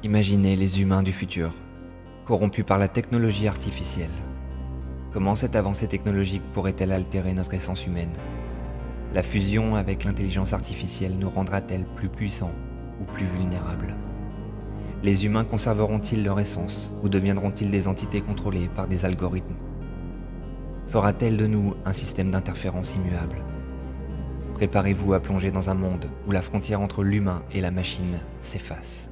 Imaginez les humains du futur, corrompus par la technologie artificielle. Comment cette avancée technologique pourrait-elle altérer notre essence humaine? La fusion avec l'intelligence artificielle nous rendra-t-elle plus puissants ou plus vulnérables? Les humains conserveront-ils leur essence ou deviendront-ils des entités contrôlées par des algorithmes? Fera-t-elle de nous un système d'interférence immuable? Préparez-vous à plonger dans un monde où la frontière entre l'humain et la machine s'efface.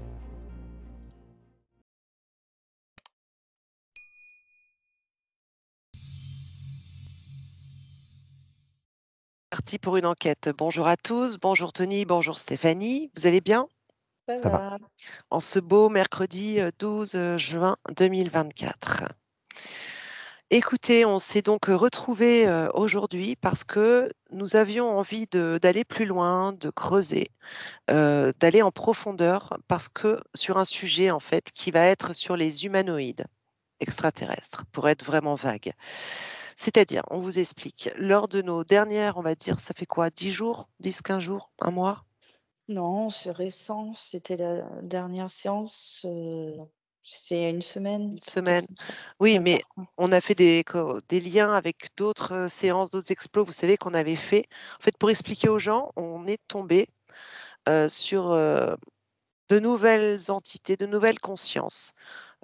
Parti pour une enquête. Bonjour à tous, bonjour Tony, bonjour Stéphanie, vous allez bien? Ça Ça va. va. En ce beau mercredi 12 juin 2024. Écoutez, on s'est donc retrouvés aujourd'hui parce que nous avions envie d'aller plus loin, de creuser, d'aller en profondeur parce que sur un sujet en fait qui va être sur les humanoïdes extraterrestres, pour être vraiment vague. C'est-à-dire, on vous explique, lors de nos dernières, on va dire, ça fait quoi, 10 jours, 10, 15 jours, un mois? Non, c'est récent, c'était la dernière séance, c'était il y a une semaine, Une un truc semaine. comme ça. Oui, Même mais pas, ouais. on a fait des liens avec d'autres séances, d'autres explos, vous savez, qu'on avait fait. En fait, pour expliquer aux gens, on est tombé sur de nouvelles entités, de nouvelles consciences.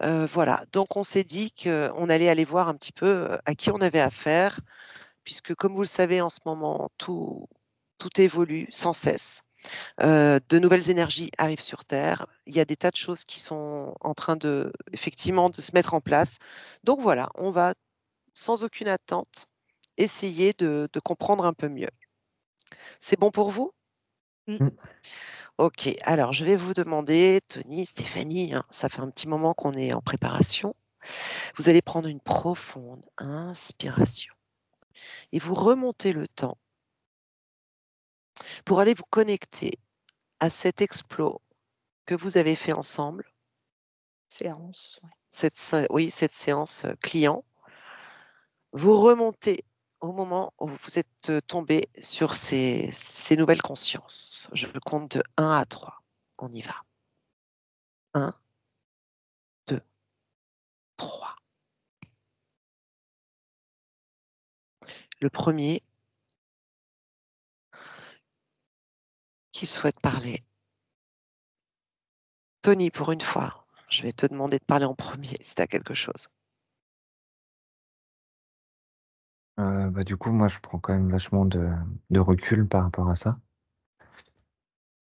Voilà, donc on s'est dit qu'on allait aller voir un petit peu à qui on avait affaire, puisque comme vous le savez, en ce moment, tout évolue sans cesse. De nouvelles énergies arrivent sur Terre. Il y a des tas de choses qui sont en train effectivement, de se mettre en place. Donc voilà, on va, sans aucune attente, essayer de comprendre un peu mieux. C'est bon pour vous? Mmh. Mm. OK, alors je vais vous demander, Tony, Stéphanie, hein, ça fait un petit moment qu'on est en préparation. Vous allez prendre une profonde inspiration et vous remontez le temps pour aller vous connecter à cet exploit que vous avez fait ensemble, Séance, ouais. cette séance client. Vous remontez au moment où vous êtes tombé sur ces nouvelles consciences. Je compte de 1 à 3. On y va. 1, 2, 3. Le premier qui souhaite parler. Tony, pour une fois, je vais te demander de parler en premier si tu as quelque chose. Du coup, moi, je prends quand même vachement de recul par rapport à ça.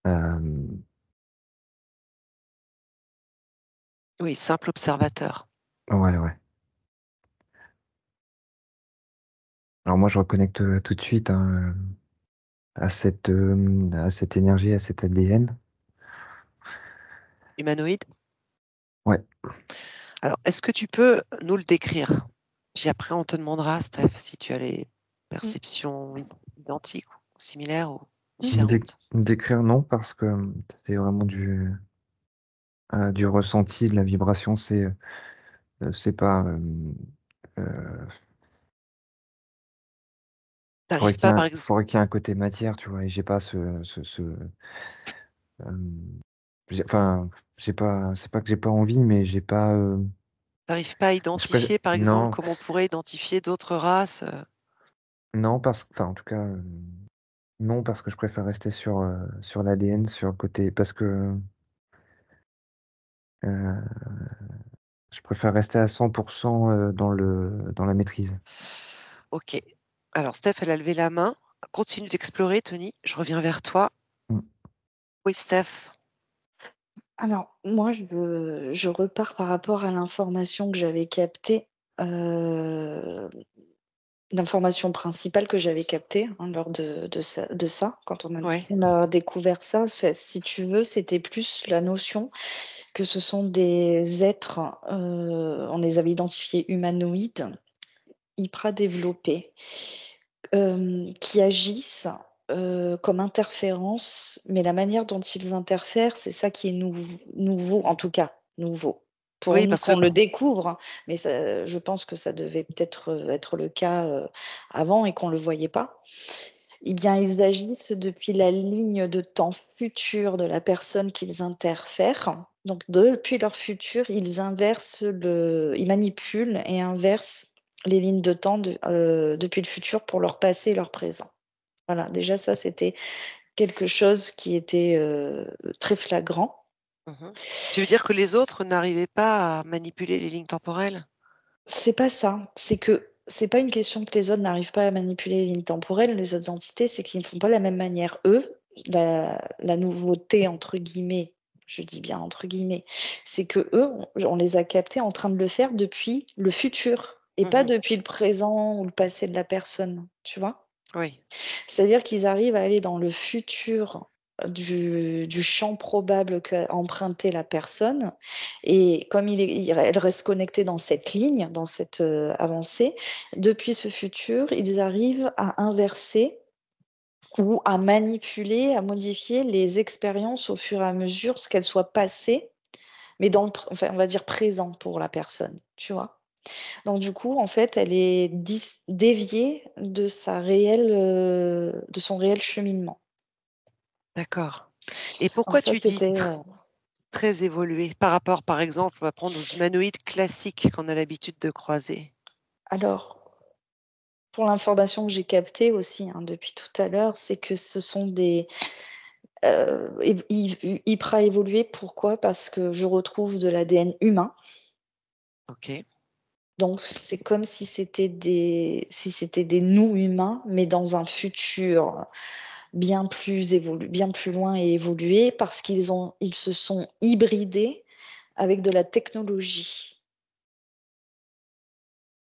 Euh, Oui, simple observateur. ouais. Alors moi, je reconnecte tout de suite hein, à cette énergie, à cet ADN. Humanoïde. Ouais. Alors, est-ce que tu peux nous le décrire? Puis après, on te demandera, Steph, si tu as les Mmh. perceptions identiques ou similaires ou Mmh. différentes. Décrire, non, parce que c'est vraiment du ressenti, de la vibration. C'est pas. T'arrives pas, par exemple, Faudrait qu'il y ait un côté matière, tu vois, et j'ai pas euh, enfin, j'ai pas, c'est pas que j'ai pas envie, mais j'ai pas, t'arrives pas à identifier, par exemple, non, comme on pourrait identifier d'autres races? non, enfin, en tout cas, non, parce que je préfère rester sur l'ADN, sur le côté, parce que euh, je préfère rester à 100% dans la maîtrise. OK. Alors, Steph, elle a levé la main. Continue d'explorer, Tony. Je reviens vers toi. Mm. Oui, Steph. Alors moi, je repars par rapport à l'information que j'avais captée, l'information principale que j'avais captée, hein, lors de ça, quand on a Ouais. on a découvert ça. Fait, si tu veux, c'était plus la notion que ce sont des êtres, on les avait identifiés humanoïdes, hyper développés, qui agissent, comme interférences, mais la manière dont ils interfèrent, c'est ça qui est nouveau, en tout cas, nouveau. Pour Oui, nous, parce que qu'on le découvre, mais ça, je pense que ça devait peut-être, être le cas, avant et qu'on le voyait pas. Eh bien, ils agissent depuis la ligne de temps future de la personne qu'ils interfèrent. Donc, depuis leur futur, ils manipulent et inversent les lignes de temps depuis le futur pour leur passé et leur présent. Voilà, déjà ça, c'était quelque chose qui était très flagrant. Tu veux dire que les autres n'arrivaient pas à manipuler les lignes temporelles? C'est pas ça. C'est que c'est pas une question que les autres n'arrivent pas à manipuler les lignes temporelles, les autres entités, c'est qu'ils ne font pas de la même manière. Eux, la nouveauté, entre guillemets, je dis bien entre guillemets, c'est que eux, on les a captés en train de le faire depuis le futur et pas depuis le présent ou le passé de la personne, tu vois? Oui. C'est-à-dire qu'ils arrivent à aller dans le futur du champ probable qu'a emprunté la personne et comme elle reste connectée dans cette ligne, dans cette, avancée, depuis ce futur, ils arrivent à inverser ou à manipuler, à modifier les expériences au fur et à mesure, ce qu'elles soient passées, mais enfin, on va dire présent pour la personne, tu vois? Donc du coup, en fait, elle est déviée de de son réel cheminement. D'accord. Et Donc pourquoi ça, tu dis c'était, très évolué par rapport, par exemple, on va prendre aux humanoïdes classiques qu'on a l'habitude de croiser? alors, pour l'information que j'ai captée aussi, hein, depuis tout à l'heure, c'est que ce sont des, hyper évolués. Pourquoi? Parce que je retrouve de l'ADN humain. OK. Donc c'est comme si c'était des nous humains, mais dans un futur bien plus loin et évolué parce ils se sont hybridés avec de la technologie.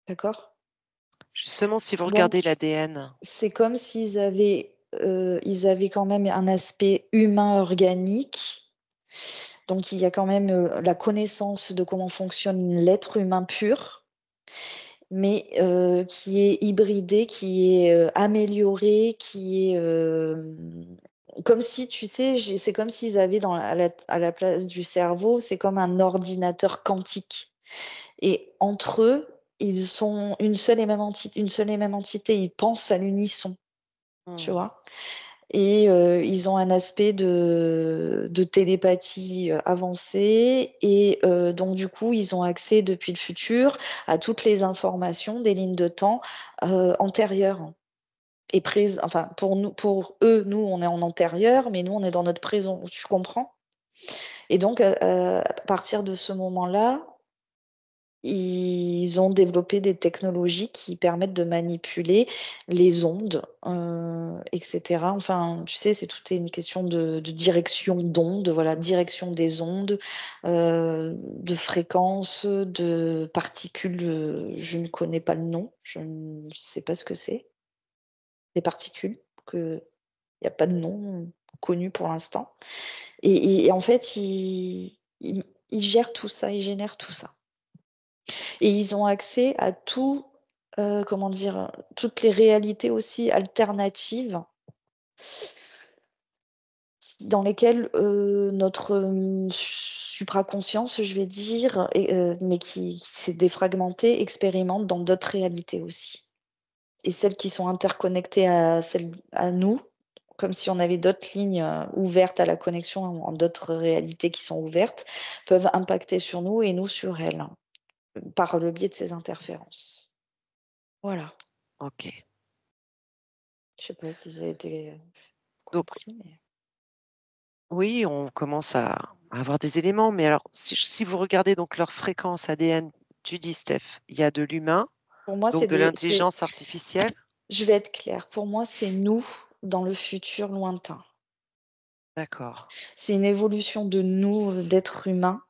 D'accord? Justement, si vous regardez Donc l'ADN, c'est comme ils avaient quand même un aspect humain organique. Donc il y a quand même, la connaissance de comment fonctionne l'être humain pur, mais qui est hybridé, qui est, amélioré, qui est, comme si tu sais, c'est comme s'ils avaient à la place du cerveau, c'est comme un ordinateur quantique et entre eux, ils sont une seule et même entité, ils pensent à l'unisson, tu mmh, vois? Et ils ont un aspect de télépathie, avancé et donc du coup, ils ont accès depuis le futur à toutes les informations des lignes de temps, antérieures et enfin pour eux, nous, on est en antérieur, mais nous, on est dans notre présent, tu comprends? Et donc à partir de ce moment-là, ils ont développé des technologies qui permettent de manipuler les ondes, et cetera. Enfin, tu sais, tout est une question de direction d'ondes, voilà, direction des ondes, de fréquences, de particules, je ne connais pas le nom, je ne sais pas ce que c'est. Des particules que il y a pas de nom connu pour l'instant et en fait, ils gèrent tout ça, ils génèrent tout ça. Et ils ont accès à tout, comment dire? Toutes les réalités aussi alternatives dans lesquelles, notre, supraconscience, je vais dire et mais qui s'est défragmentée, expérimente dans d'autres réalités aussi. Et celles qui sont interconnectées à nous, comme si on avait d'autres lignes, ouvertes à la connexion en d'autres réalités qui sont ouvertes, peuvent impacter sur nous et nous sur elles, par le biais de ces interférences. Voilà. OK. Je sais pas si ça a été Donc compris, mais oui, on commence à avoir des éléments, mais alors si vous regardez donc leur fréquence ADN, tu dis, Steph, il y a de l'humain, pour moi, donc de l'intelligence artificielle? je vais être claire, pour moi, c'est nous dans le futur lointain. D'accord. C'est une évolution de nous, d'êtres humains,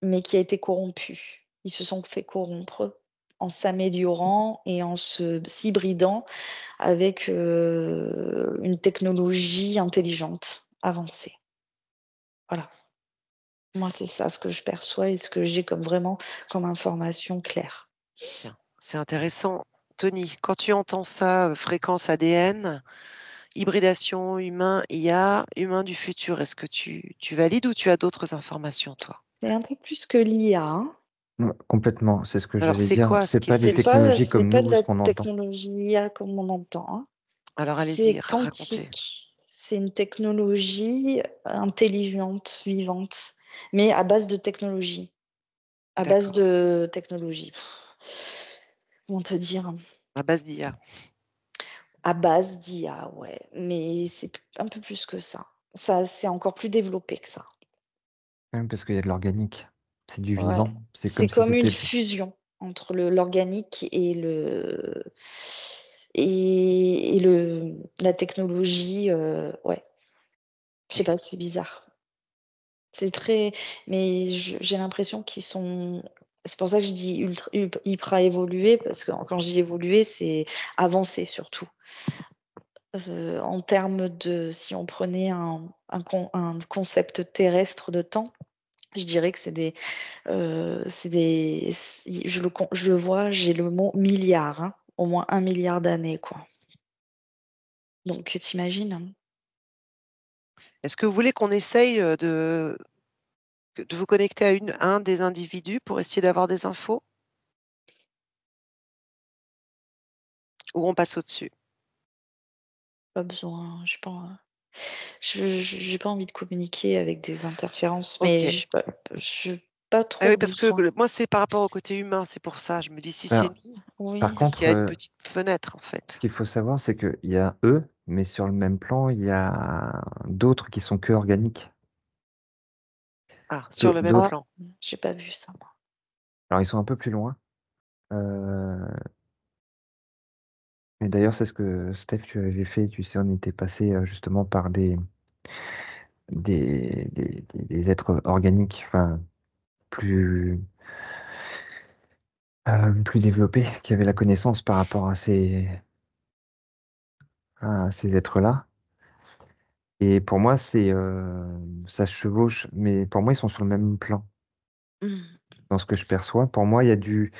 mais qui a été corrompue. Ils se sont fait corrompre en s'améliorant et en s'hybridant avec, une technologie intelligente, avancée. Voilà. Moi, c'est ça ce que je perçois et ce que j'ai comme information claire. Bien, c'est intéressant. Tony, quand tu entends ça, fréquence ADN, hybridation humain, IA, humain du futur, est-ce que tu valides ou tu as d'autres informations, toi? C'est un peu plus que l'IA, hein. Ouais, complètement, c'est ce que Alors j'allais c'est dire. quoi ce C'est qui pas des C'est ce pas technologies c'est comme pas nous de ou la ce qu'on entend. technologie IA comme on entend, hein. Alors allez-y, C'est racontez. quantique. C'est une technologie intelligente, vivante, mais à base de technologie. À base D'accord. de technologie. Comment te dire? À base d'IA. À base d'IA, ouais, mais c'est un peu plus que ça. Ça, c'est encore plus développé que ça. Même parce qu'il y a de l'organique. C'est du Ouais. vivant. C'est C'est comme si comme une c'était. fusion entre l'organique et la technologie, ouais. Je sais Ok. pas, c'est bizarre. C'est très mais j'ai l'impression qu'ils sont c'est pour ça que je dis hyper évolué parce que quand je dis évolué, c'est avancé surtout. En termes de si on prenait un concept terrestre de temps, je dirais que c'est des je le vois, j'ai le mot milliard, hein, au moins 1 milliard d'années, quoi. Donc tu imagines? Est-ce que vous voulez qu'on essaye de vous connecter à un des individus pour essayer d'avoir des infos? Ou on passe au-dessus? Pas besoin, j'ai pas envie de communiquer avec des interférences, mais Ok. j'ai pas Ah trop oui, parce que besoin. moi, c'est par rapport au côté humain, c'est pour ça. Je me dis si c'est Alors, nous, par Oui. parce qu'il y a une contre, petite fenêtre en ce fait. qu'il faut savoir, c'est qu'il y a eux, mais sur le même plan, il y a d'autres qui sont que organiques. Ah, sur le même Ah, D'autres, plan. j'ai pas vu ça, moi. alors ils sont un peu plus loin. Euh, Et d'ailleurs, c'est ce que Steph, tu avais fait. Tu sais, on était passé justement par des êtres organiques, enfin, plus, plus développés, qui avaient la connaissance par rapport à ces êtres-là. Et pour moi, ça se chevauche, mais pour moi, ils sont sur le même plan. Mmh. Dans ce que je perçois, pour moi, il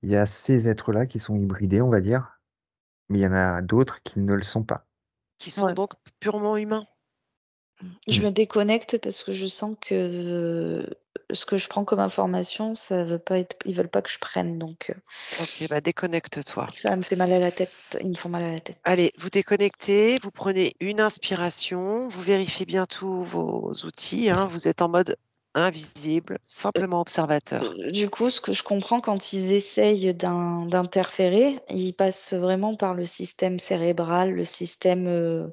y a ces êtres-là qui sont hybridés, on va dire, mais il y en a d'autres qui ne le sont pas. Qui sont Ouais. donc purement humains. Je Mm. me déconnecte parce que je sens que ce que je prends comme information, ça veut pas être ils veulent pas que je prenne, donc Ok, bah déconnecte-toi. ça me fait mal à la tête. Ils me font mal à la tête. Allez, vous déconnectez, vous prenez une inspiration, vous vérifiez bien tous vos outils, hein, vous êtes en mode invisible, simplement observateur. Du coup, ce que je comprends quand ils essayent d'interférer, ils passent vraiment par le système cérébral, le système,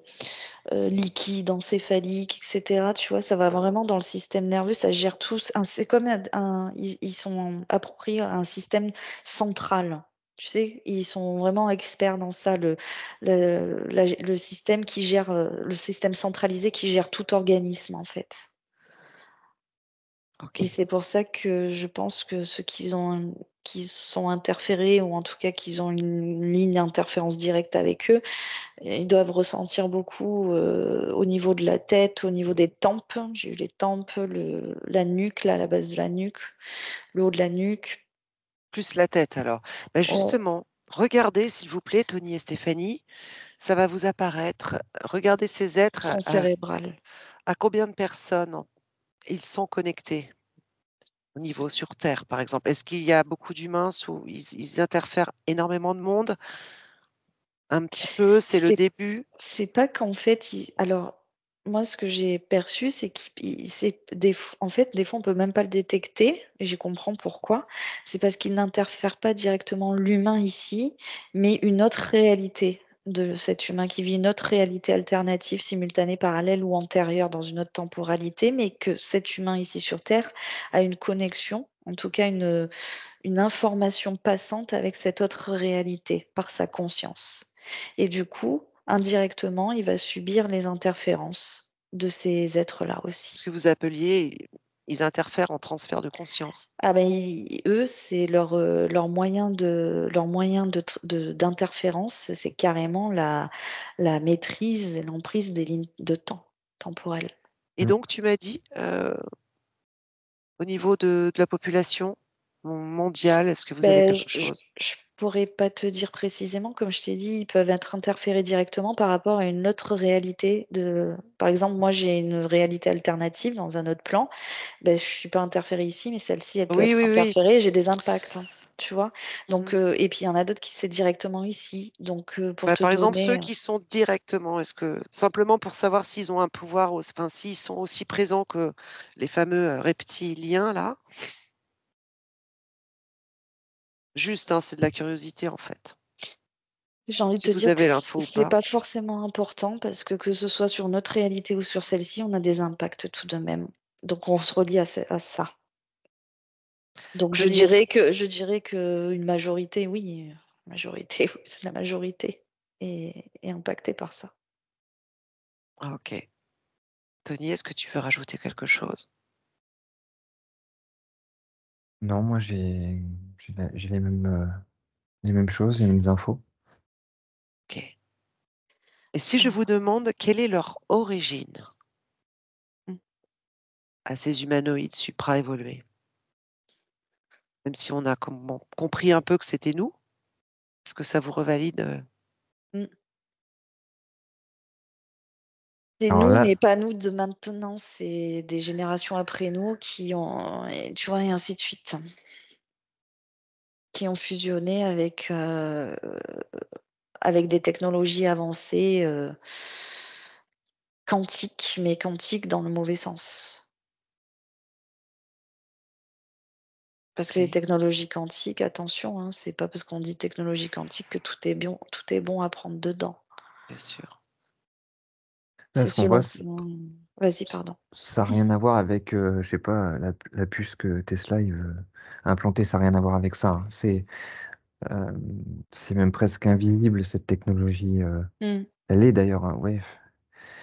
liquide, encéphalique, et cetera, tu vois? Ça va vraiment dans le système nerveux, ça gère tout c'est comme ils sont appropriés à un système central, tu sais? Ils sont vraiment experts dans ça, le système qui gère, le système centralisé qui gère tout organisme, en fait. Ok. Et c'est pour ça que je pense que ceux qui sont interférés ou en tout cas qui ont une ligne d'interférence directe avec eux, ils doivent ressentir beaucoup, au niveau de la tête, au niveau des tempes. J'ai eu les tempes, la nuque, là, la base de la nuque, le haut de la nuque. Plus la tête alors. Bah, Oh, justement, regardez s'il vous plaît, Tony et Stéphanie, ça va vous apparaître. Regardez ces êtres tronc cérébral. à combien de personnes ils sont connectés au niveau sur Terre, par exemple. Est-ce qu'il y a beaucoup d'humains ils interfèrent énormément de monde? Un petit peu, c'est le C'est début. c'est pas qu'en fait, alors, moi, ce que j'ai perçu, c'est qu'il c'est en fait, des fois, on peut même pas le détecter et je comprends pourquoi. C'est parce qu'il n'interfère pas directement l'humain ici, mais une autre réalité de cet humain qui vit une autre réalité alternative, simultanée, parallèle ou antérieure dans une autre temporalité, mais que cet humain ici sur Terre a une connexion, en tout cas une information passante avec cette autre réalité par sa conscience. Et du coup, indirectement, il va subir les interférences de ces êtres-là Ce aussi. que vous appeliez, ils interfèrent en transfert de conscience. Ah ben, eux, c'est leur moyen d'interférence, c'est carrément la maîtrise et l'emprise des lignes de temps temporelles. Et Mm. donc, tu m'as dit, au niveau de la population mondiale, est-ce que vous avez Ben, quelque chose? je pourrais pas te dire précisément, comme je t'ai dit, ils peuvent être interférés directement par rapport à une autre réalité par exemple, moi, j'ai une réalité alternative dans un autre plan. Ben, je suis pas interférée ici, mais celle-ci, elle peut Oui, être oui, oui. interférée, j'ai des impacts, hein. tu vois. Donc, et puis il y en a d'autres qui c'est directement ici. Donc, pour te Par exemple, ceux donner, qui sont directement, est-ce que simplement pour savoir s'ils ont un pouvoir, enfin s'ils sont aussi présents que les fameux reptiliens là? Juste, hein, c'est de la curiosité en fait. j'ai envie de Si te vous dire que avez l'info ou c'est pas. pas forcément important parce que ce soit sur notre réalité ou sur celle-ci, on a des impacts tout de même. Donc, on se relie à ça. Donc, je Tony, est-ce dirais que une majorité, oui, majorité, oui, la majorité est impactée par ça. Ah, ok. Tony, est-ce que tu veux rajouter quelque chose? Non, moi j'ai les mêmes choses, les mêmes infos. Ok. Et si je vous demande quelle est leur origine Mm. à ces humanoïdes supra-évolués? Même si on a compris un peu que c'était nous, est-ce que ça vous revalide Mm. C'est Alors nous, là, mais pas nous de maintenant, c'est des générations après nous qui ont, et tu vois, et ainsi de suite, qui ont fusionné avec des technologies avancées quantiques, mais quantiques dans le mauvais sens. Parce que les Ok, technologies quantiques, attention, hein, c'est pas parce qu'on dit technologie quantique que tout est bon à prendre dedans. bien sûr. là, C'est ce qu'on voit, selon. Vas-y, pardon. ça n'a rien à voir avec, je sais pas, la puce que Tesla il veut implanter, ça n'a rien à voir avec ça, hein. Euh, c'est même presque invisible cette technologie. Mm. Elle est d'ailleurs, hein, ouais,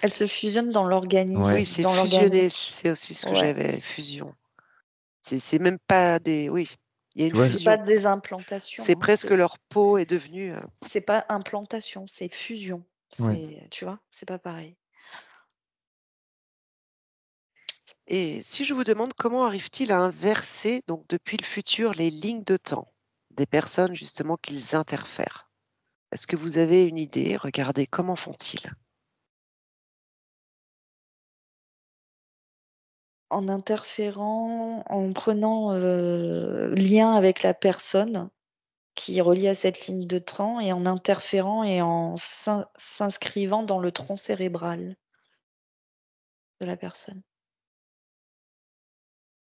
Elle se fusionne dans ouais. Oui, l'organisme, c'est dans fusionné, l'organique. c'est aussi ce que Ouais. j'avais, fusion. C'est même pas des. Oui, il y a une Tu vois, C'est pas fusion. des implantations, C'est hein, presque leur peau est devenue. c'est pas implantation, c'est fusion. ouais. Tu vois, c'est pas pareil. Et si je vous demande comment arrive-t-il à inverser, donc depuis le futur, les lignes de temps des personnes justement qu'ils interfèrent? Est-ce que vous avez une idée? Regardez, comment font-ils? En interférant, en prenant lien avec la personne qui est reliée à cette ligne de temps et en interférant et en s'inscrivant dans le tronc cérébral de la personne.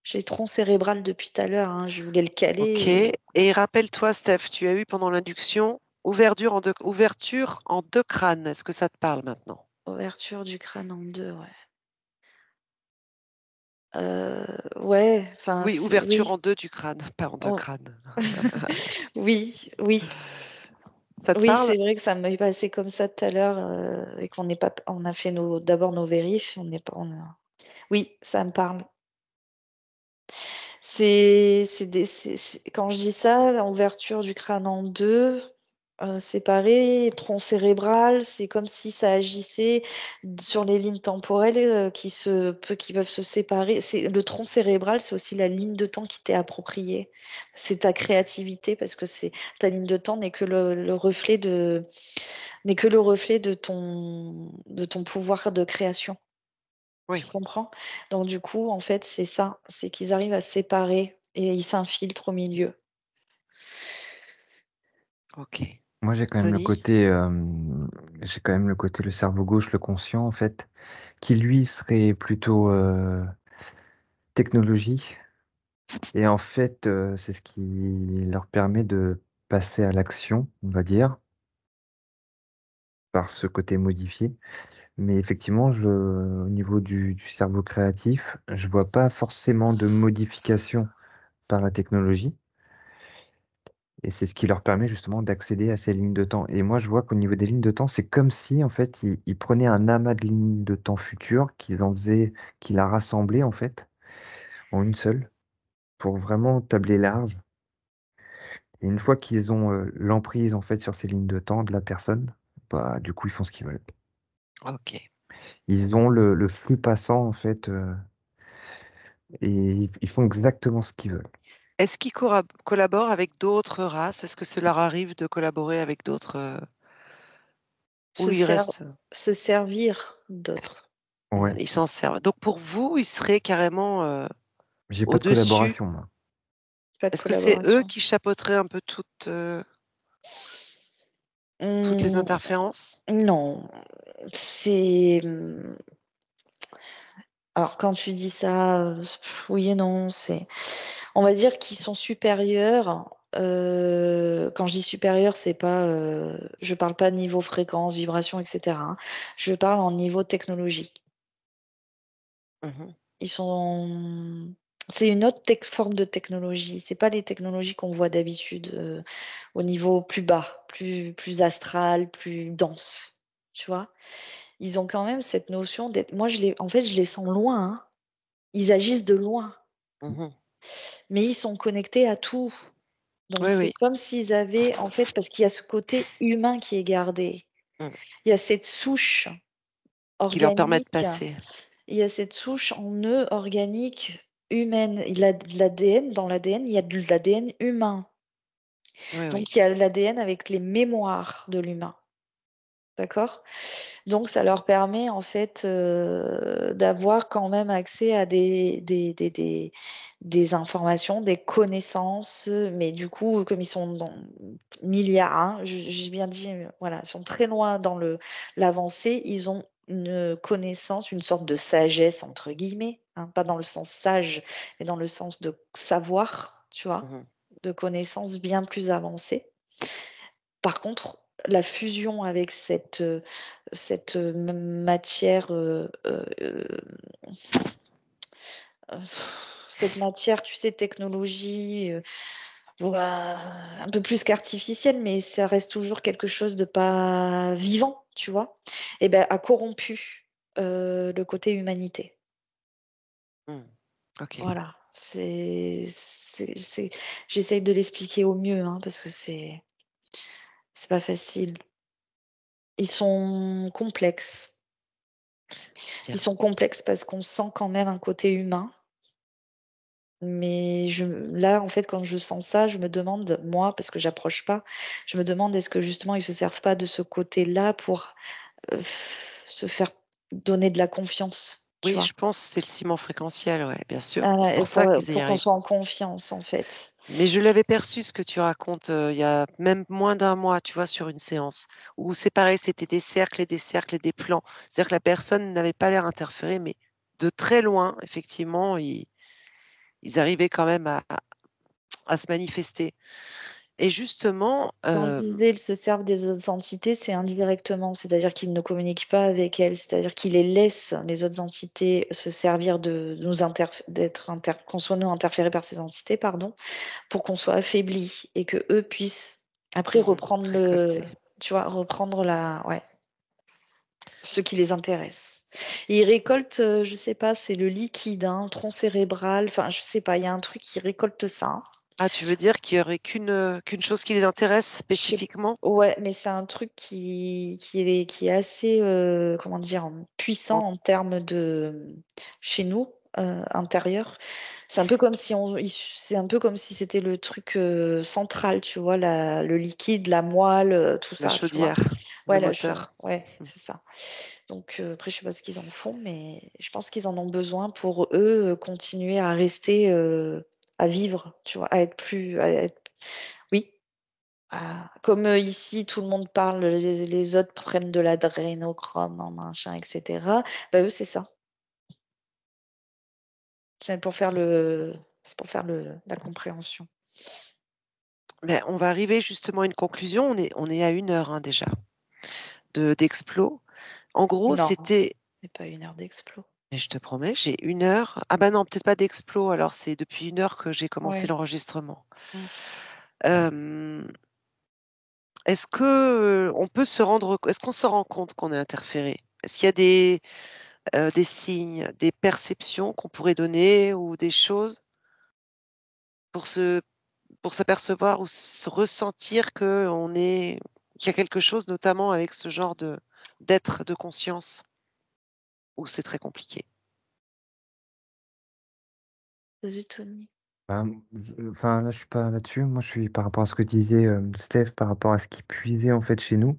J'ai tronc cérébral depuis tout à l'heure, hein, je voulais le Ok. caler. Et rappelle-toi, Steph, tu as eu pendant l'induction ouverture en deux crânes. Est-ce que ça te parle maintenant? Ouverture du crâne en deux, ouais. Ouais, enfin, Oui, ouverture oui. en deux du crâne, pas en deux Oh. crânes. Oui, oui. Ça te Oui, parle? c'est vrai que ça m'est passé comme ça tout à l'heure et qu'on n'est pas, on a fait d'abord nos vérifs, on n'est pas, oui, ça me parle. Quand je dis ça, ouverture du crâne en deux, séparé, tronc cérébral, c'est comme si ça agissait sur les lignes temporelles qui peuvent se séparer. Le tronc cérébral, c'est aussi la ligne de temps qui t'est appropriée. C'est ta créativité parce que ta ligne de temps n'est que le reflet de ton pouvoir de création. Tu Oui. comprends? Donc du coup, en fait, c'est ça, c'est qu'ils arrivent à séparer et ils s'infiltrent au milieu. Ok. Moi, Tony? j'ai quand même le côté, le cerveau gauche, le conscient, en fait, qui lui serait plutôt technologie. Et en fait, c'est ce qui leur permet de passer à l'action, on va dire, par ce côté modifié. Mais effectivement, au niveau du cerveau créatif, je vois pas forcément de modification par la technologie. Et c'est ce qui leur permet justement d'accéder à ces lignes de temps. Et moi, je vois qu'au niveau des lignes de temps, c'est comme si, en fait, ils prenaient un amas de lignes de temps futures, qu'il a rassemblé, en fait, en une seule, pour vraiment tabler large. Et une fois qu'ils ont l'emprise, en fait, sur ces lignes de temps de la personne, bah, du coup, ils font ce qu'ils veulent. Ok. Ils ont le flux passant, en fait, et ils font exactement ce qu'ils veulent. Est-ce qu'ils collaborent avec d'autres races? Est-ce que cela leur arrive de collaborer avec d'autres ou Se, ils ser- restent Se servir d'autres. Ouais, ils s'en servent? Donc pour vous, ils seraient carrément j'ai pas de au-dessus. collaboration, moi. Pas de Est-ce que c'est eux collaboration. qui chapeauteraient un peu toutes les Mmh, interférences? non, c'est, alors quand tu dis ça, oui et non, on va dire qu'ils sont supérieurs, quand je dis supérieurs, c'est pas, je parle pas niveau fréquence, vibration et cetera, hein. Je parle en niveau technologique. Mmh. Ils sont C'est une autre forme de technologie. C'est pas les technologies qu'on voit d'habitude, au niveau plus bas, plus astral, plus dense, tu vois? Ils ont quand même cette notion d'être moi je les sens loin, hein. Ils agissent de loin, Mmh. mais ils sont connectés à tout. Donc Oui, c'est oui. comme s'ils avaient en fait parce qu'il y a ce côté humain qui est gardé. Mmh. Il y a cette souche Qui leur permet de organique, passer. il y a cette souche en eux organique humaine. Il a de l'ADN Dans l'ADN, il y a de l'ADN humain. Oui, oui. Donc il y a l'ADN avec les mémoires de l'humain, d'accord? Donc ça leur permet en fait, d'avoir quand même accès à des informations, des connaissances, mais du coup, comme ils sont dans milliards, hein, j'ai bien dit, voilà, ils sont très loin dans l'avancée, ils ont une connaissance, une sorte de «sagesse» entre guillemets, hein, pas dans le sens sage, mais dans le sens de savoir, tu vois? Mmh. De connaissances bien plus avancées. Par contre, la fusion avec matière, cette matière, tu sais, technologie, ouah, un peu plus qu'artificielle, mais ça reste toujours quelque chose de pas vivant, tu vois? Et ben, a corrompu, le côté humanité. Mmh. OK. Voilà, j'essaye de l'expliquer au mieux, hein, parce que c'est pas facile. Ils sont complexes. Ils Bien. sont complexes parce qu'on sent quand même un côté humain, mais là, en fait, quand je sens ça, je me demande, moi, parce que j'approche pas, je me demande est-ce que justement ils se servent pas de ce côté-là pour, heu, se faire donner de la confiance, tu Oui, vois? je pense que c'est le ciment fréquentiel, ouais, bien sûr. Ah C'est ouais, pour ça qu'ils y pour qu'on arrivent. soit en confiance, en fait. Mais je l'avais perçu ce que tu racontes, il y a même moins d'un mois, tu vois, sur une séance où c'est pareil, c'était des cercles et des cercles et des plans. C'est-à-dire que la personne n'avait pas l'air interférée, mais de très loin, effectivement, ils arrivaient quand même à se manifester et justement, Quand je disais: «Ils se servent des autres entités», c'est indirectement, c'est-à-dire qu'ils ne communiquent pas avec elles, c'est-à-dire qu'ils les laissent, les autres entités, se servir de nous interf d'être inter qu'on soit nous interférés par ces entités, pardon, pour qu'on soit affaiblis et qu'eux puissent après mmh reprendre récolter. tu vois? Reprendre ouais, ce qui les intéresse. Et ils récoltent, je sais pas, c'est le liquide, hein, tronc cérébral, enfin je sais pas, il y a un truc, ils récoltent ça, hein. Ah, tu veux dire qu'il y aurait qu'une chose qui les intéresse Je sais spécifiquement? Ouais, mais c'est un truc qui est assez, comment dire? Puissant Mmh, en termes de chez nous, intérieur. C'est un peu comme si c'est un peu comme si c'était le truc, central, tu vois? Le liquide, la moelle, tout la ça, tu vois? chaudière, le Ouais, moteur. ouais, Mmh. c'est ça. Donc après je sais pas ce qu'ils en font, mais je pense qu'ils en ont besoin pour eux, continuer à rester, à vivre, tu vois? À être Oui. Comme, ici tout le monde parle, les autres prennent de l'adrénochrome, en machin et cetera, bah, eux c'est ça. C'est pour faire le c'est pour faire la compréhension. Beh, on va arriver justement à une conclusion. On est à 1 heure, hein, déjà d'explos. En gros, Non, c'était c'est pas 1 heure d'explo. mais je te promets, j'ai 1 heure. Ah bah, non, peut-être pas d'explos, alors c'est depuis 1 heure que j'ai commencé Ouais. l'enregistrement. Mmh. Hem, est-ce que, on peut se rendre est-ce qu'on se rend compte qu'on est interféré? Est-ce qu'il y a des signes, des perceptions qu'on pourrait donner ou des choses pour se pour s'apercevoir ou se ressentir qu'il y a quelque chose notamment avec ce genre d'être de conscience? Ou c'est très compliqué? Vas-y Tony. Enfin, là, je suis pas là-dessus. Moi, je suis par rapport à ce que disait Steph, par rapport à ce qui puisait en fait chez nous.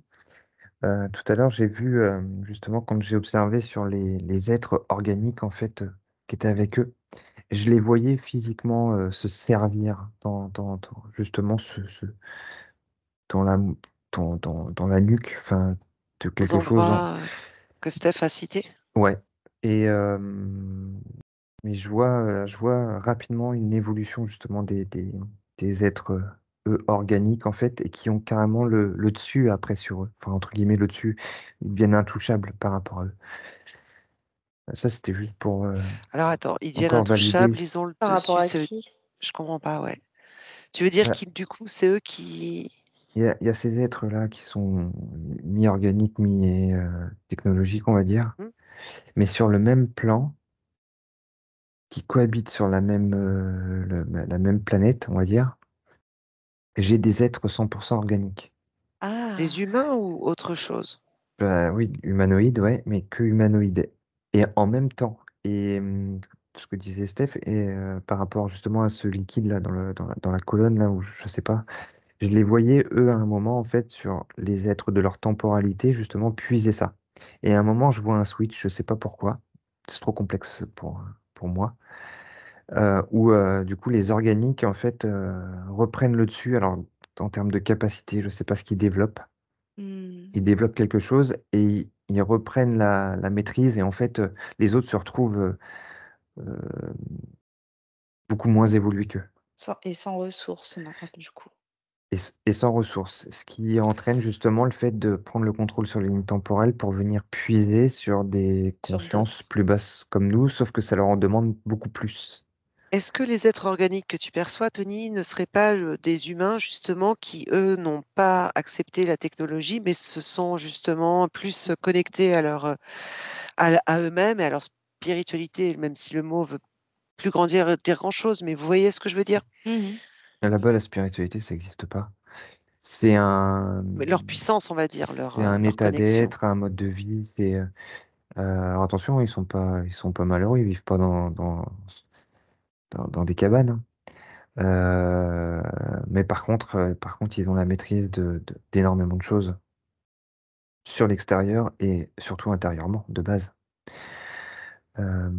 Tout à l'heure, j'ai vu justement quand j'ai observé sur les êtres organiques en fait qui étaient avec eux. Je les voyais physiquement se servir justement dans la, dans la nuque, enfin, de Aux quelque chose. endroits que Steph a cités? Ouais. Et, mais je vois rapidement une évolution justement des êtres, eux, organiques en fait, et qui ont carrément le dessus après sur eux. Enfin, entre guillemets, le dessus. Ils deviennent intouchables par rapport à eux. Ça, c'était juste pour Alors attends, ils deviennent encore valider. intouchables, ils ont le Par rapport dessus, à ça veut... qui? Je comprends pas, ouais. Tu veux dire Bah, qu'ils, du coup, c'est eux qui... il y a ces êtres-là qui sont mi-organiques, mi-technologiques, on va dire, Hmm. mais sur le même plan, qui cohabitent sur la même planète, on va dire. J'ai des êtres 100% organiques. Ah, Des humains ou autre chose? Bah oui, humanoïdes, ouais, mais que humanoïdes. Et en même temps, ce que disait Steph, et par rapport justement à ce liquide là dans la colonne là où je sais pas, je les voyais eux à un moment en fait sur les êtres de leur temporalité justement puiser ça. Et à un moment je vois un switch, je sais pas pourquoi, c'est trop complexe pour moi, où du coup les organiques en fait reprennent le dessus. Alors en termes de capacité, je sais pas ce qu'ils développent. hmm. Ils développent quelque chose et ils reprennent la maîtrise et en fait les autres se retrouvent euh, beaucoup moins évolués qu'eux Et sans ressources, du coup. et sans ressources, ce qui entraîne justement le fait de prendre le contrôle sur les lignes temporelles pour venir puiser sur des Sur consciences d'autres. plus basses comme nous, sauf que ça leur en demande beaucoup plus. Est-ce que les êtres organiques que tu perçois, Tony, ne seraient pas des humains justement qui, eux, n'ont pas accepté la technologie, mais se sont justement plus connectés à à eux-mêmes et à leur spiritualité, même si le mot veut plus dire grand-chose, mais vous voyez ce que je veux dire? Mhm. Là-bas, la spiritualité, ça n'existe pas. C'est un, Mais leur puissance, on va dire, c'est un leur état connexion. d'être, un mode de vie. Alors attention, ils sont pas malheureux, ils vivent pas dans des cabanes, hein. Euh, mais par contre, ils ont la maîtrise d'énormément de choses sur l'extérieur et surtout intérieurement, de base. Euh,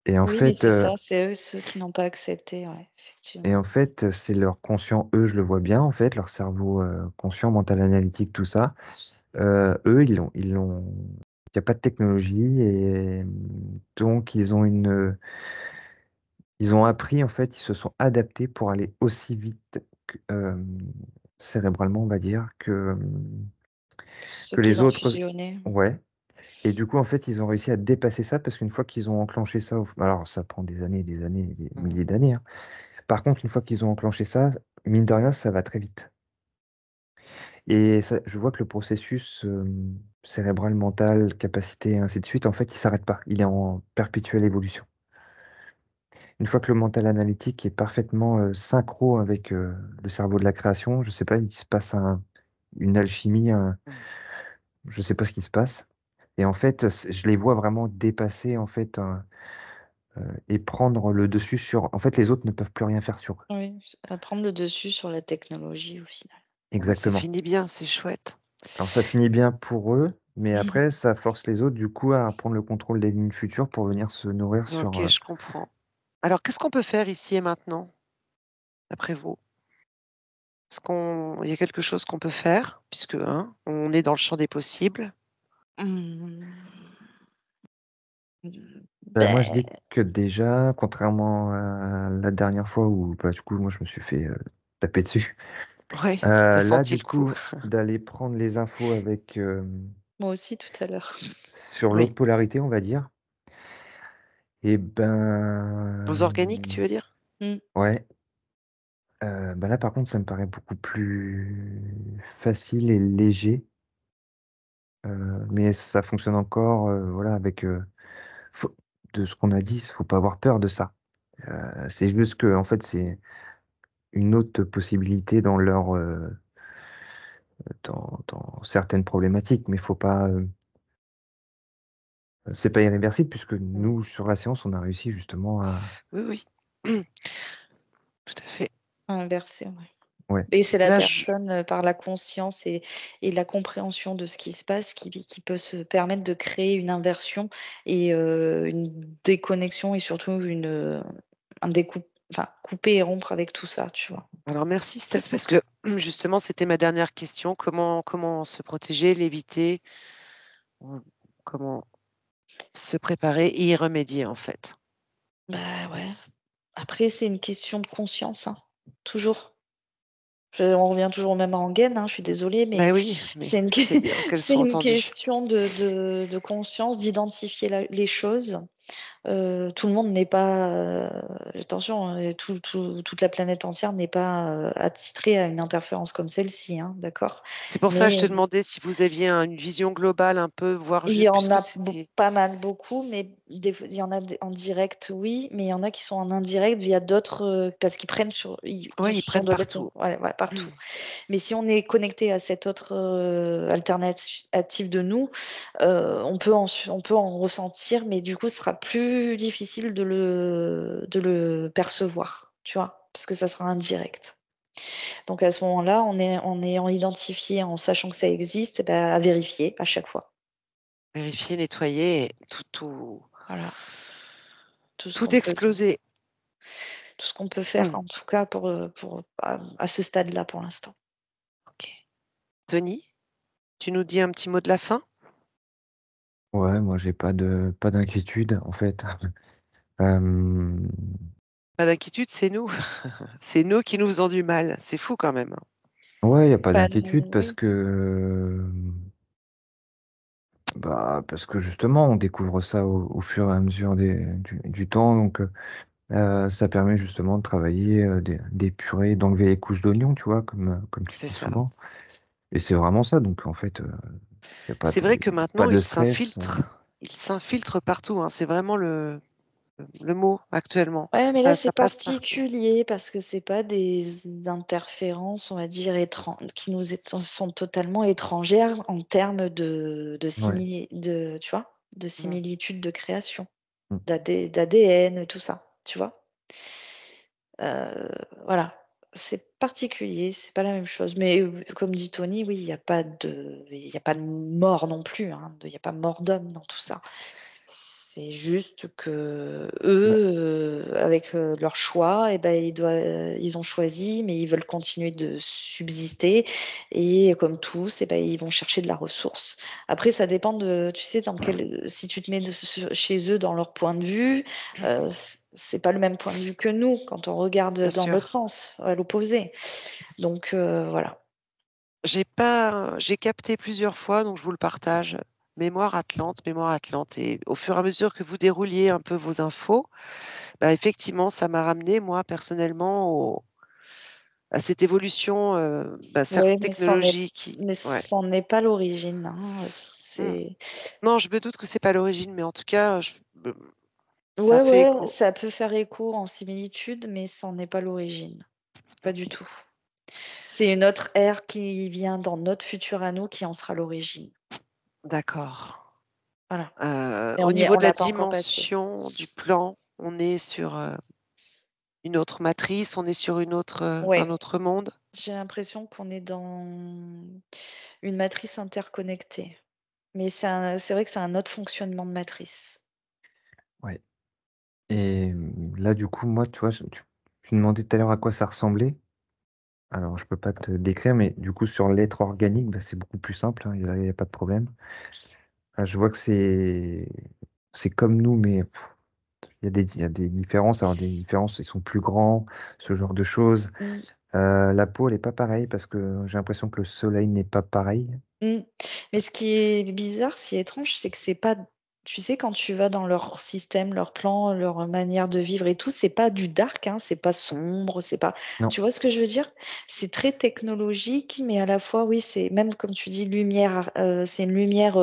et en Oui, mais fait, c'est euh, ça, c'est eux ceux qui n'ont pas accepté, ouais, et effectivement. en fait, c'est leur conscient, eux, je le vois bien, en fait, leur cerveau conscient, mental analytique, tout ça. Eux, il n'y a pas de technologie et donc ils ont appris, en fait, ils se sont adaptés pour aller aussi vite cérébralement, on va dire, Ceux que qu'ils les ont autres. fusionnés. Ouais. Et du coup, en fait, ils ont réussi à dépasser ça parce qu'une fois qu'ils ont enclenché ça, alors ça prend des années, des Mhm. milliers d'années, hein. Par contre, une fois qu'ils ont enclenché ça, mine de rien, ça va très vite. Et je vois que le processus cérébral, mental, capacité, et ainsi de suite, en fait, il s'arrête pas. Il est en perpétuelle évolution. Une fois que le mental analytique est parfaitement synchro avec le cerveau de la création, je sais pas, il se passe une alchimie, Mhm. je sais pas ce qui se passe. Et en fait, je les vois vraiment dépasser en fait et prendre le dessus sur. En fait, les autres ne peuvent plus rien faire sur eux. Oui, à prendre le dessus sur la technologie au final. Bon, bah, ça Exactement. finit bien, c'est chouette. Alors ça finit bien pour eux, mais après, ça force les autres du coup à prendre le contrôle des lignes futures pour venir se nourrir sur. Ok, je comprends. Alors, qu'est-ce qu'on peut faire ici et maintenant, d'après vous? Il y a quelque chose qu'on peut faire, puisque hein, on est dans le champ des possibles? Hmm. Moi, je dis Ben, que déjà, contrairement à la dernière fois où bah, du coup, moi, je me suis fait taper dessus. Oui, t'as Là, senti du le coup. coup, d'aller prendre les infos avec moi aussi tout à l'heure. sur Oui. l'autre polarité, on va dire. Et Aux ben, organiques, tu veux dire? Hmm. ouais. Ben là, par contre, ça me paraît beaucoup plus facile et léger. Mais ça fonctionne encore, voilà, avec de ce qu'on a dit, il faut pas avoir peur de ça. C'est juste que, en fait, c'est une autre possibilité dans certaines problématiques, mais faut pas, c'est pas irréversible puisque Mm. nous, sur la séance, on a réussi justement à. Oui, oui. Tout à fait. Inversé, ouais. Ouais. Et c'est la Là, personne, par la conscience et la compréhension de ce qui se passe, qui peut se permettre de créer une inversion et une déconnexion et surtout couper et rompre avec tout ça, tu vois. alors merci Steph, parce que justement, c'était ma dernière question. Comment se protéger, l'éviter, comment se préparer et y remédier en fait. Bah ouais. Après, c'est une question de conscience, hein, toujours. On revient toujours au même rengaine, hein, je suis désolée, mais Ben oui, mais c'est une, c'est bien qu'elles c'est soient une entendues. question de conscience, d'identifier les choses. Tout le monde n'est pas, attention, hein, toute la planète entière n'est pas attitrée à une interférence comme celle-ci, hein, d'accord? C'est pour ça que je te Mais demandais si vous aviez une vision globale un peu, voir il y en puisque a c'était. pas mal, beaucoup, mais il y en a en direct, oui, mais il y en a qui sont en indirect via d'autres, parce qu'ils prennent Oui, ils sont prennent de l'autre, partout. ouais, partout. Mais si on est connecté à cette autre alternative de nous, on peut en ressentir, mais du coup, ce sera plus difficile de le percevoir, tu vois, parce que ça sera indirect. Donc à ce moment-là, en ayant identifié, en sachant que ça existe, eh ben, à vérifier à chaque fois. Vérifier, nettoyer, et tout Voilà, tout ce qu'on peut, exploser. tout ce qu'on peut faire, en tout cas à ce stade-là pour l'instant. Ok. Tony, tu nous dis un petit mot de la fin? Ouais, moi j'ai pas d'inquiétude en fait. Euh, Pas d'inquiétude, c'est nous. C'est nous qui nous faisons du mal. C'est fou quand même. ouais, il n'y a pas Bah, d'inquiétude oui. parce que justement on découvre ça au fur et à mesure du temps. Donc ça permet justement de travailler, d'épurer, d'enlever les couches d'oignon, tu vois, comme tu C'est dis ça. souvent. Et c'est vraiment ça. Donc en fait, il n'y a C'est vrai que pas maintenant, de il stress. s'infiltre. Il s'infiltre partout, hein. C'est vraiment le mot actuellement. Ouais, mais là, Ça c'est passe partout. particulier parce que c'est pas des interférences, on va dire, qui sont totalement étrangères en termes Ouais. tu vois, de Mm. similitude de création, Mm. d'ADN, tout ça, tu vois. Voilà, c'est particulier, c'est pas la même chose. Mais comme dit Tony, oui, il y a pas de mort non plus, hein, il y a pas mort d'homme dans tout ça. C'est juste que Bah, eux, avec leur choix, eh ben, ils ont choisi, mais ils veulent continuer de subsister. Et comme tous, eh ben, ils vont chercher de la ressource. Après, ça dépend tu sais, si tu te mets chez eux dans leur point de vue, c'est pas le même point de vue que nous quand on regarde Bien dans l'autre sûr. sens, à l'opposé. Donc voilà. J'ai capté plusieurs fois, donc je vous le partage. Mémoire Atlante. Et au fur et à mesure que vous dérouliez un peu vos infos, bah, effectivement, ça m'a ramené, moi, personnellement, à cette évolution, certes Oui, technologique. mais Ouais. c'en est pas l'origine, hein. Mm. Non, je me doute que c'est pas l'origine, mais en tout cas, ça Ouais, fait ouais, écho. ça peut faire écho en similitude, mais ça n'est pas l'origine. Pas du Ok. tout. C'est une autre ère qui vient dans notre futur à nous qui en sera l'origine. D'accord. Voilà. Et Au niveau on de la n'a pas encore passé. dimension du plan, on est sur une autre matrice, on est sur un Ouais. autre monde. J'ai l'impression qu'on est dans une matrice interconnectée. Mais c'est vrai que c'est un autre fonctionnement de matrice. ouais. Et là, du coup, moi, tu vois, tu demandais tout à l'heure à quoi ça ressemblait. Alors, je peux pas te décrire, mais du coup, sur l'être organique, bah, c'est beaucoup plus simple, hein, il y a pas de problème. Je vois que c'est comme nous, mais il y a des différences. Alors, des différences, ils sont plus grands, ce genre de choses. Mm. La peau, elle est pas pareille parce que j'ai l'impression que le soleil n'est pas pareil. Mm. Mais ce qui est bizarre, ce qui est étrange, c'est que c'est pas, tu sais, quand tu vas dans leur système, leur plan, leur manière de vivre et tout, c'est pas du dark, hein, c'est pas sombre, c'est pas, Non. tu vois ce que je veux dire? C'est très technologique, mais à la fois, oui, c'est même comme tu dis, c'est une lumière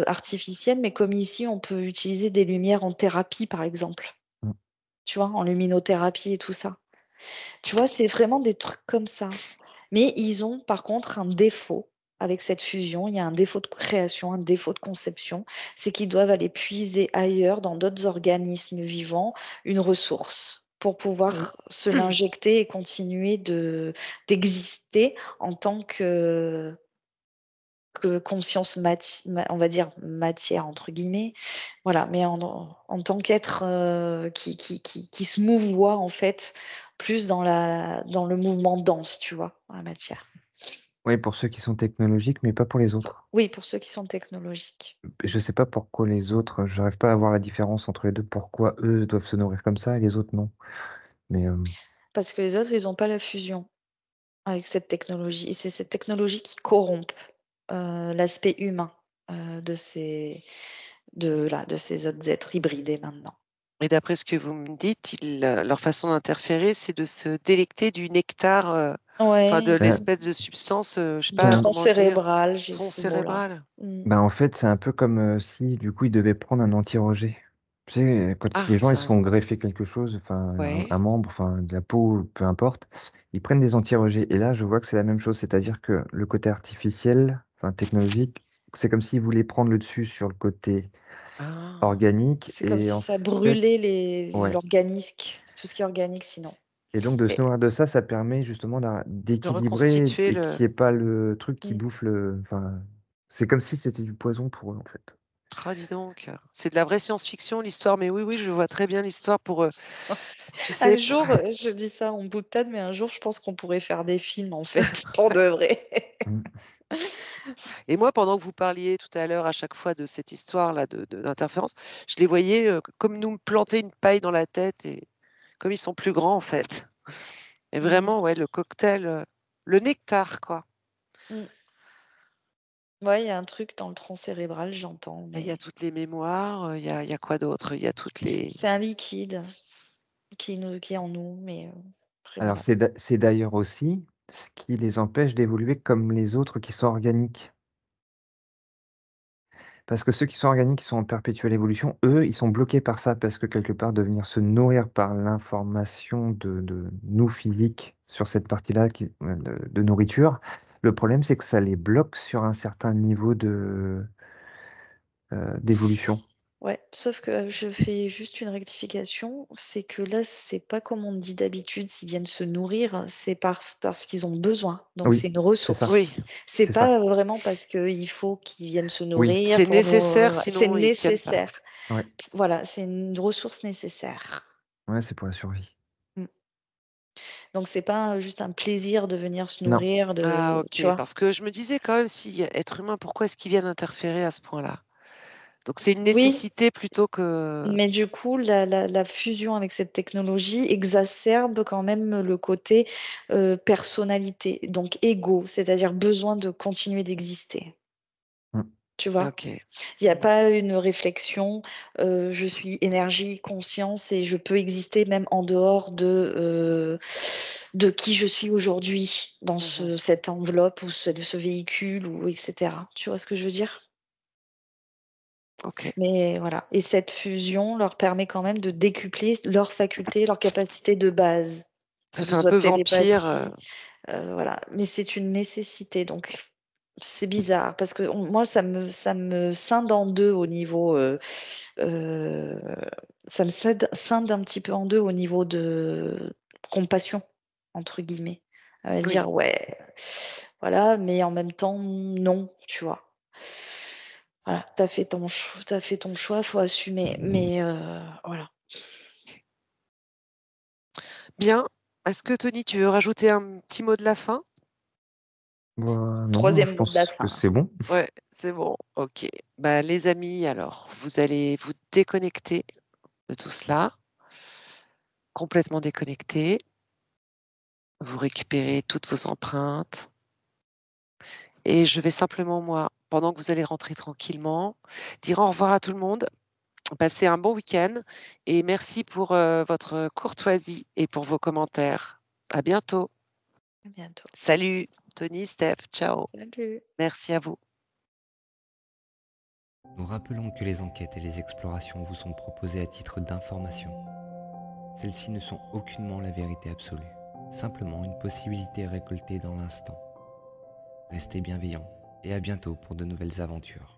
artificielle, mais comme ici, on peut utiliser des lumières en thérapie, par exemple, Mm. tu vois, en luminothérapie et tout ça. Tu vois, c'est vraiment des trucs comme ça. Mais ils ont par contre un défaut avec cette fusion. Il y a un défaut de création, un défaut de conception. C'est qu'ils doivent aller puiser ailleurs, dans d'autres organismes vivants, une ressource. pour pouvoir se l'injecter et continuer d'exister en tant que conscience, on va dire matière entre guillemets, voilà, mais en tant qu'être qui se mouvoie en fait plus dans le mouvement dense, tu vois, dans la matière. Oui, pour ceux qui sont technologiques, mais pas pour les autres. Oui, pour ceux qui sont technologiques. Je sais pas pourquoi les autres, j'arrive pas à voir la différence entre les deux. Pourquoi eux doivent se nourrir comme ça et les autres non. Mais Parce que les autres, ils n'ont pas la fusion avec cette technologie. Et c'est cette technologie qui corrompt l'aspect humain de ces autres êtres hybridés maintenant. Et d'après ce que vous me dites, leur façon d'interférer, c'est de se délecter du nectar, enfin de Ouais, l'espèce de substance, je sais du pas tronc comment dire, cérébral, j'ai tronc ce mot-là. cérébral. en fait, c'est un peu comme si du coup ils devaient prendre un anti-rejet. Tu sais, quand Ah, les gens ils se ça, font greffer quelque chose, enfin ouais. un membre, enfin de la peau, peu importe, ils prennent des anti-rejets. Et là, je vois que c'est la même chose, c'est-à-dire que le côté artificiel, enfin technologique, c'est comme s'ils voulaient prendre le dessus sur le côté Ah, organique. C'est comme Et si en ça fait, brûlait ouais. l'organique, tout ce qui est organique sinon. Et donc de se Et nourrir de ça, ça permet justement de d'équilibrer reconstituer et le. qu'il n'y ait pas le truc qui Mm. bouffe le. Enfin, c'est comme si c'était du poison pour eux en fait. Ah, dis donc, c'est de la vraie science-fiction l'histoire, mais oui, oui, je vois très bien l'histoire pour, tu sais, Un jour, je dis ça en boutade, mais un jour, je pense qu'on pourrait faire des films en fait, pour de vrai. Mm. Et moi, pendant que vous parliez tout à l'heure, à chaque fois de cette histoire-là d'interférence, je les voyais comme nous me planter une paille dans la tête et comme ils sont plus grands en fait. Et vraiment, ouais, le cocktail, le nectar, quoi. Mm. Ouais, il y a un truc dans le tronc cérébral, j'entends, Il y a mais toutes les mémoires, il y a quoi d'autre? Il y a toutes les. c'est un liquide qui est en nous, mais après Alors voilà. c'est d'ailleurs aussi ce qui les empêche d'évoluer comme les autres qui sont organiques. Parce que ceux qui sont organiques, qui sont en perpétuelle évolution, eux, ils sont bloqués par ça, parce que quelque part, de venir se nourrir par l'information de nous physiques sur cette partie-là de nourriture, le problème, c'est que ça les bloque sur un certain niveau d'évolution. Ouais, sauf que je fais juste une rectification, c'est que là, c'est pas comme on dit d'habitude, s'ils viennent se nourrir, c'est parce qu'ils ont besoin. Donc c'est Oui, une c'est ça, ressource. Oui, C'est c'est ça. pas vraiment parce qu'il faut qu'ils viennent se Oui, nourrir c'est pour nécessaire, nous. C'est sinon ils tiennent pas. nécessaire. ouais, Voilà, c'est une ressource nécessaire. ouais, c'est pour la survie. Mm. Donc c'est pas juste un plaisir de venir se Non, nourrir, Ah, tu ok. vois. Parce que je me disais quand même, si être humain, pourquoi est-ce qu'ils viennent interférer à ce point-là? Donc c'est une Oui, nécessité plutôt que. mais du coup, la fusion avec cette technologie exacerbe quand même le côté personnalité, donc ego, c'est-à-dire besoin de continuer d'exister. mm, Tu vois? Ok. Il n'y a pas une réflexion, je suis énergie, conscience et je peux exister même en dehors de qui je suis aujourd'hui dans Mhm. cette enveloppe ou ce véhicule ou etc. Tu vois ce que je veux dire? Ok. Mais voilà. Et cette fusion leur permet quand même de décupler leurs facultés, leurs capacités de base, Ça que fait ce un soit peu vampire. télépathie, voilà. Mais c'est une nécessité, donc c'est bizarre parce que moi, ça me scinde en deux au niveau, euh, ça me scinde un petit peu en deux au niveau de compassion, entre guillemets. Oui. Dire ouais, voilà, mais en même temps, non, tu vois. Voilà, t'as fait ton choix, faut assumer. Mais voilà. Bien. Est-ce que Tony, tu veux rajouter un petit mot de la fin? non, je Troisième mot de la pense que fin. c'est bon. Ouais, c'est bon. Ok. Bah, les amis, alors, vous allez vous déconnecter de tout cela, complètement déconnecter. Vous récupérez toutes vos empreintes. Et je vais simplement, moi, pendant que vous allez rentrer tranquillement, dire au revoir à tout le monde. Passez un bon week-end et merci pour votre courtoisie et pour vos commentaires. À bientôt. À bientôt. Salut, Tony, Steph, ciao. Salut. Merci à vous. Nous rappelons que les enquêtes et les explorations vous sont proposées à titre d'information. Celles-ci ne sont aucunement la vérité absolue, simplement une possibilité récoltée dans l'instant. Restez bienveillants et à bientôt pour de nouvelles aventures.